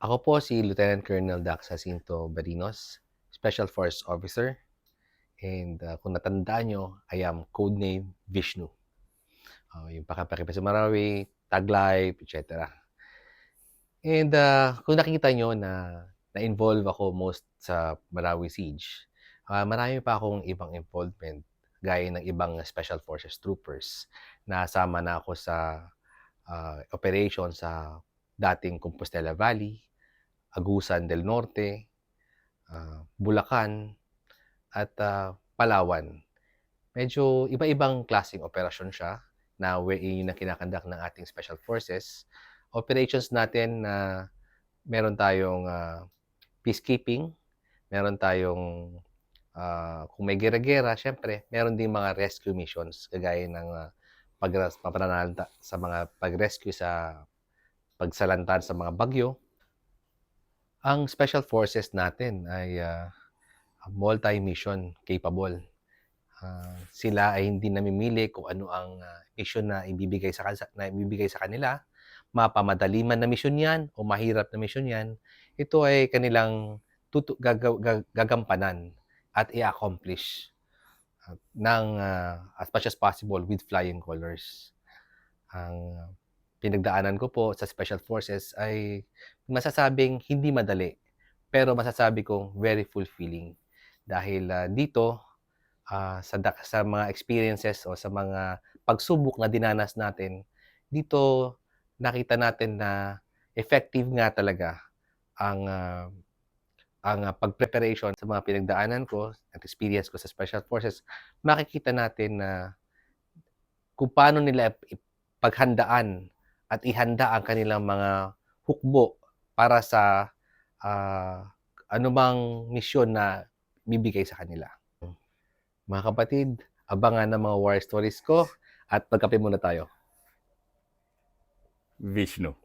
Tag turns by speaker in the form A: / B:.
A: Ako po si Lieutenant Colonel Dax Jacinto Barinos, Special Force Officer. And kung natandaan nyo, I am codename Vishnu. Yung Pakapaki sa Marawi, Taglife, etc. And kung nakikita nyo na na-involve ako most sa Marawi Siege, marami pa akong ibang involvement gaya ng ibang Special Forces troopers. Nasama na ako sa operation sa dating Compostela Valley, Agusan del Norte, Bulacan, at Palawan. Medyo iba-ibang klaseng operasyon siya na wherein yun ang kinakandak ng ating Special Forces. Operations natin na meron tayong peacekeeping, meron tayong kung may gera-gera, syempre, meron ding mga rescue missions kagaya ng pagpananalanta sa mga pag-rescue sa pagsalantan sa mga bagyo. Ang Special Forces natin ay multi-mission capable. Sila ay hindi namimili kung ano ang mission na ibibigay sa kanila. Mapamadali man na mission 'yan o mahirap na mission 'yan, ito ay kanilang gagampanan at i-accomplish ng as much as possible with flying colors. Ang pinagdaanan ko po sa Special Forces ay masasabing hindi madali, pero masasabi kong very fulfilling. Dahil dito, sa mga experiences o sa mga pagsubok na dinanas natin, dito nakita natin na effective nga talaga ang pag-preparation sa mga pinagdaanan ko at experience ko sa Special Forces. Makikita natin na kung paano nila paghandaan at ihanda ang kanilang mga hukbo para sa anumang misyon na bibigay sa kanila. Mga kapatid, abangan ng mga war stories ko at magkape muna tayo.
B: Vishnu.